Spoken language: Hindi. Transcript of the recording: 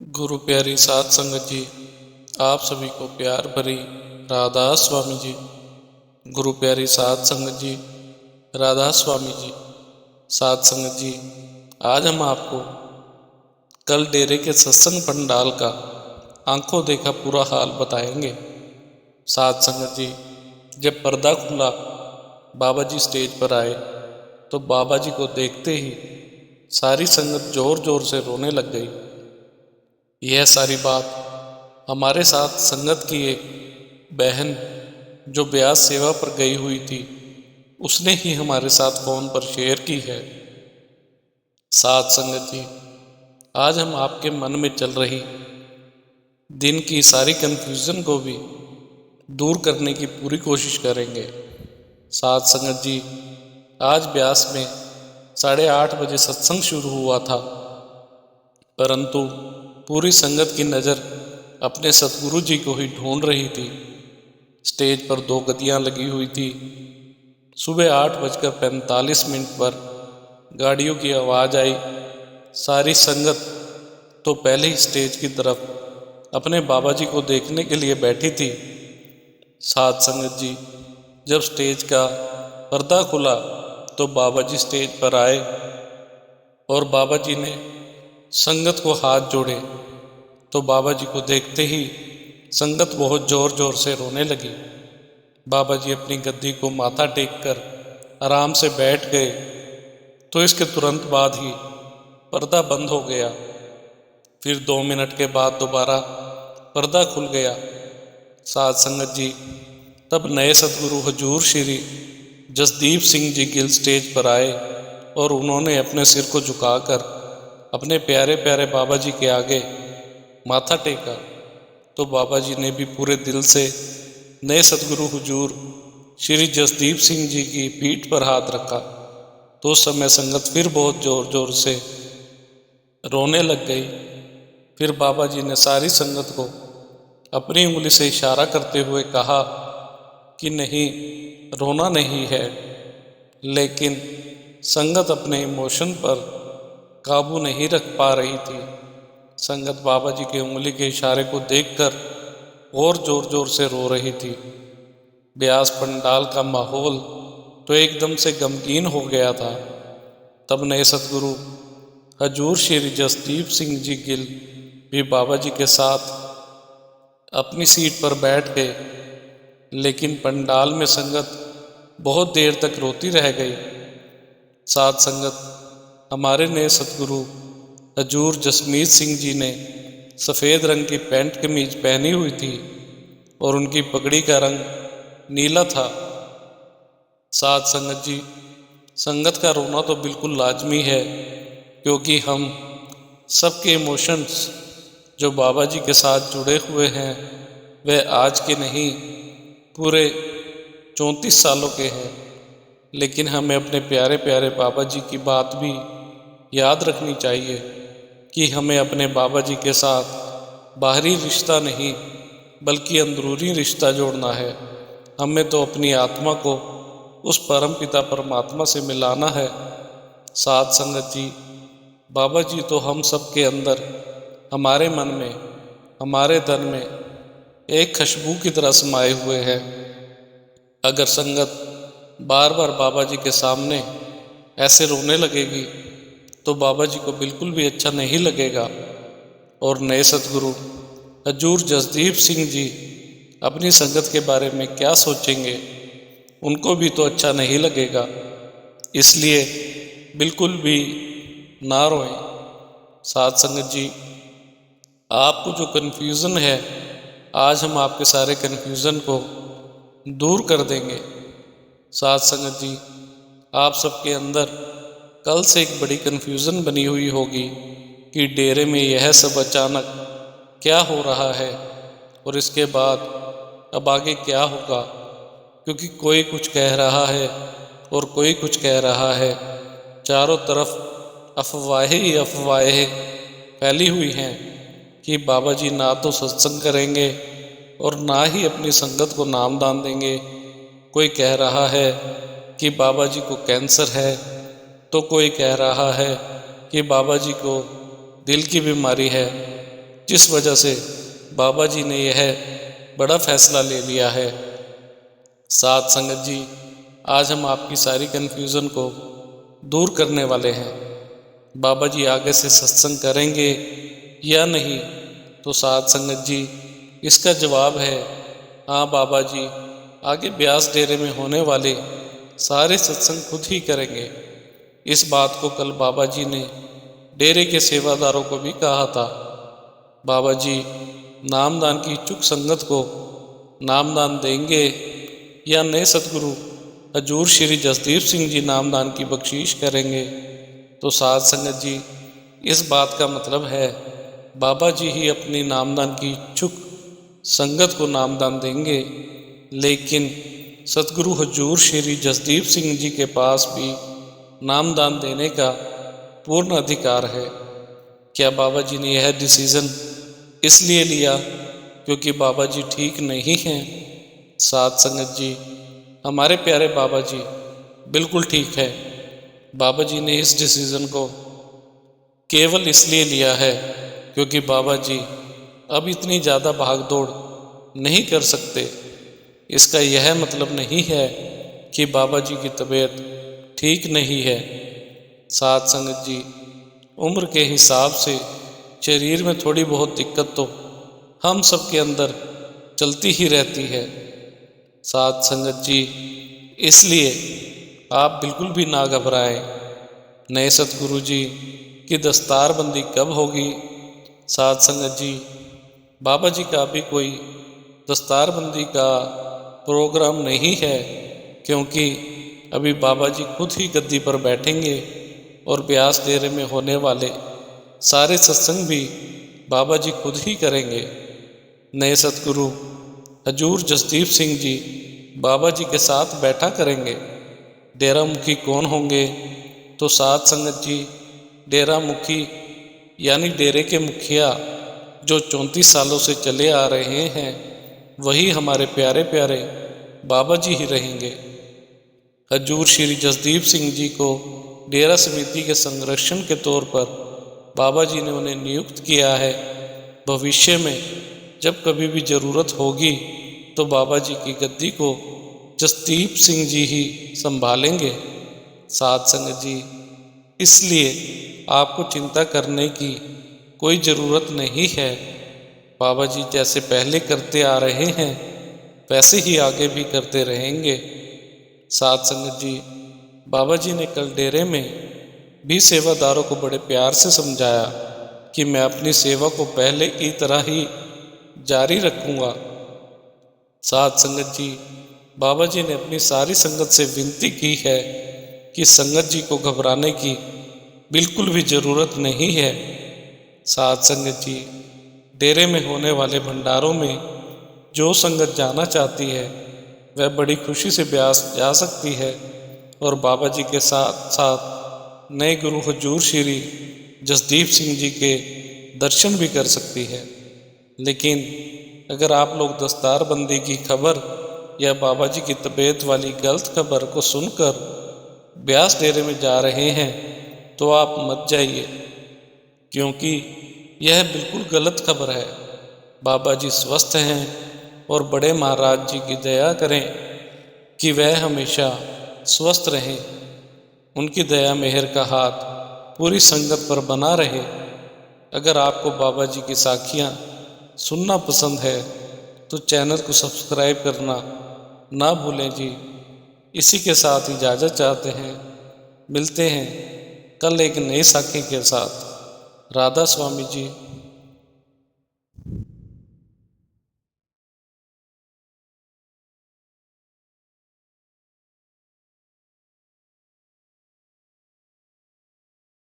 गुरु प्यारी साध संगत जी, आप सभी को प्यार भरी राधा स्वामी जी। गुरु प्यारी साध संगत जी, राधा स्वामी जी। साध संगत जी, आज हम आपको कल डेरे के सत्संग पंडाल का आंखों देखा पूरा हाल बताएंगे। साध संगत जी, जब पर्दा खुला, बाबा जी स्टेज पर आए तो बाबा जी को देखते ही सारी संगत जोर जोर से रोने लग गई। यह सारी बात हमारे साथ संगत की एक बहन जो ब्यास सेवा पर गई हुई थी, उसने ही हमारे साथ फोन पर शेयर की है। साथ संगत जी, आज हम आपके मन में चल रही दिन की सारी कंफ्यूजन को भी दूर करने की पूरी कोशिश करेंगे। साथ संगत जी, आज ब्यास में 8:30 बजे सत्संग शुरू हुआ था, परंतु पूरी संगत की नज़र अपने सतगुरु जी को ही ढूंढ रही थी। स्टेज पर 2 गद्दियाँ लगी हुई थी। सुबह 8:45 पर गाड़ियों की आवाज़ आई। सारी संगत तो पहले ही स्टेज की तरफ अपने बाबा जी को देखने के लिए बैठी थी। साथ संगत जी, जब स्टेज का पर्दा खुला तो बाबा जी स्टेज पर आए और बाबा जी ने संगत को हाथ जोड़े तो बाबा जी को देखते ही संगत बहुत जोर जोर से रोने लगी। बाबा जी अपनी गद्दी को माथा टेक कर आराम से बैठ गए तो इसके तुरंत बाद ही पर्दा बंद हो गया। फिर 2 मिनट के बाद दोबारा पर्दा खुल गया। साध संगत जी, तब नए सतगुरु हजूर श्री जसदीप सिंह जी गिल स्टेज पर आए और उन्होंने अपने सिर को झुकाकर अपने प्यारे प्यारे बाबा जी के आगे माथा टेका तो बाबा जी ने भी पूरे दिल से नए सतगुरु हुजूर श्री जसदीप सिंह जी की पीठ पर हाथ रखा। तो उस समय संगत फिर बहुत जोर जोर से रोने लग गई। फिर बाबा जी ने सारी संगत को अपनी उंगली से इशारा करते हुए कहा कि नहीं, रोना नहीं है। लेकिन संगत अपने इमोशन पर काबू नहीं रख पा रही थी। संगत बाबा जी के उंगली के इशारे को देखकर और जोर जोर से रो रही थी। ब्यास पंडाल का माहौल तो एकदम से गमगीन हो गया था। तब नए सतगुरु हजूर श्री जसदीप सिंह जी गिल भी बाबा जी के साथ अपनी सीट पर बैठ गए, लेकिन पंडाल में संगत बहुत देर तक रोती रह गई। साथ संगत, हमारे नए सतगुरु हजूर जसमीत सिंह जी ने सफ़ेद रंग की पैंट कमीज पहनी हुई थी और उनकी पगड़ी का रंग नीला था। साथ संगत जी, संगत का रोना तो बिल्कुल लाजमी है, क्योंकि हम सबके इमोशंस जो बाबा जी के साथ जुड़े हुए हैं वह आज के नहीं, पूरे 34 सालों के हैं। लेकिन हमें अपने प्यारे प्यारे बाबा जी की बात भी याद रखनी चाहिए कि हमें अपने बाबा जी के साथ बाहरी रिश्ता नहीं बल्कि अंदरूनी रिश्ता जोड़ना है। हमें तो अपनी आत्मा को उस परम पिता परमात्मा से मिलाना है। साथ संगत जी, बाबा जी तो हम सब के अंदर, हमारे मन में, हमारे तन में एक खुशबू की तरह समाये हुए हैं। अगर संगत बार बार बाबा जी के सामने ऐसे रोने लगेगी तो बाबा जी को बिल्कुल भी अच्छा नहीं लगेगा। और नए सतगुरु हजूर जसदीप सिंह जी अपनी संगत के बारे में क्या सोचेंगे, उनको भी तो अच्छा नहीं लगेगा। इसलिए बिल्कुल भी ना रोएं। साथ संगत जी, आपको जो कन्फ्यूज़न है, आज हम आपके सारे कन्फ्यूज़न को दूर कर देंगे। साथ संगत जी, आप सबके अंदर कल से एक बड़ी कन्फ्यूज़न बनी हुई होगी कि डेरे में यह सब अचानक क्या हो रहा है और इसके बाद अब आगे क्या होगा, क्योंकि कोई कुछ कह रहा है और कोई कुछ कह रहा है। चारों तरफ अफवाहें ही अफवाहें फैली हुई हैं कि बाबा जी ना तो सत्संग करेंगे और ना ही अपनी संगत को नामदान देंगे। कोई कह रहा है कि बाबा जी को कैंसर है, तो कोई कह रहा है कि बाबा जी को दिल की बीमारी है। जिस वजह से बाबा जी ने यह बड़ा फैसला ले लिया है। साथ संगत जी, आज हम आपकी सारी कन्फ्यूज़न को दूर करने वाले हैं। बाबा जी आगे से सत्संग करेंगे या नहीं, तो साथ संगत जी इसका जवाब है हाँ, बाबा जी आगे ब्यास डेरे में होने वाले सारे सत्संग खुद ही करेंगे। इस बात को कल बाबा जी ने डेरे के सेवादारों को भी कहा था। बाबा जी नामदान की इच्छुक संगत को नामदान देंगे या नए सतगुरु हजूर श्री जसदीप सिंह जी नामदान की बख्शीश करेंगे। तो साध संगत जी, इस बात का मतलब है बाबा जी ही अपनी नामदान की इच्छुक संगत को नामदान देंगे, लेकिन सतगुरु हजूर श्री जसदीप सिंह जी के पास भी नामदान देने का पूर्ण अधिकार है। क्या बाबा जी ने यह डिसीज़न इसलिए लिया क्योंकि बाबा जी ठीक नहीं हैं? साध संगत जी, हमारे प्यारे बाबा जी बिल्कुल ठीक है। बाबा जी ने इस डिसीज़न को केवल इसलिए लिया है क्योंकि बाबा जी अब इतनी ज़्यादा भागदौड़ नहीं कर सकते। इसका यह मतलब नहीं है कि बाबा जी की तबीयत ठीक नहीं है। साध संगत जी, उम्र के हिसाब से शरीर में थोड़ी बहुत दिक्कत तो हम सब के अंदर चलती ही रहती है। साध संगत जी, इसलिए आप बिल्कुल भी ना घबराएं। नए सतगुरु जी की दस्तारबंदी कब होगी? साध संगत जी, बाबा जी का अभी कोई दस्तारबंदी का प्रोग्राम नहीं है, क्योंकि अभी बाबा जी खुद ही गद्दी पर बैठेंगे और ब्यास डेरे में होने वाले सारे सत्संग भी बाबा जी खुद ही करेंगे। नए सतगुरु हजूर जसदीप सिंह जी बाबा जी के साथ बैठा करेंगे। डेरा मुखी कौन होंगे? तो साध संगत जी, डेरा मुखी यानी डेरे के मुखिया जो 34 सालों से चले आ रहे हैं, वही हमारे प्यारे प्यारे बाबा जी ही रहेंगे। हजूर श्री जसदीप सिंह जी को डेरा समिति के संरक्षण के तौर पर बाबा जी ने उन्हें नियुक्त किया है। भविष्य में जब कभी भी ज़रूरत होगी तो बाबा जी की गद्दी को जसदीप सिंह जी ही संभालेंगे। साध संगत जी, इसलिए आपको चिंता करने की कोई ज़रूरत नहीं है। बाबा जी जैसे पहले करते आ रहे हैं वैसे ही आगे भी करते रहेंगे। साध संगत जी, बाबा जी ने कल डेरे में भी सेवादारों को बड़े प्यार से समझाया कि मैं अपनी सेवा को पहले की तरह ही जारी रखूंगा। साध संगत जी, बाबा जी ने अपनी सारी संगत से विनती की है कि संगत जी को घबराने की बिल्कुल भी ज़रूरत नहीं है। साध संगत जी, डेरे में होने वाले भंडारों में जो संगत जाना चाहती है वह बड़ी खुशी से ब्यास जा सकती है और बाबा जी के साथ साथ नए गुरु हजूर श्री जसदीप सिंह जी के दर्शन भी कर सकती है। लेकिन अगर आप लोग दस्तारबंदी की खबर या बाबा जी की तबीयत वाली गलत खबर को सुनकर ब्यास डेरे में जा रहे हैं तो आप मत जाइए, क्योंकि यह बिल्कुल गलत खबर है। बाबा जी स्वस्थ हैं और बड़े महाराज जी की दया करें कि वह हमेशा स्वस्थ रहें। उनकी दया मेहर का हाथ पूरी संगत पर बना रहे। अगर आपको बाबा जी की साखियाँ सुनना पसंद है तो चैनल को सब्सक्राइब करना ना भूलें जी। इसी के साथ इजाज़त चाहते हैं। मिलते हैं कल एक नई साखी के साथ। राधा स्वामी जी।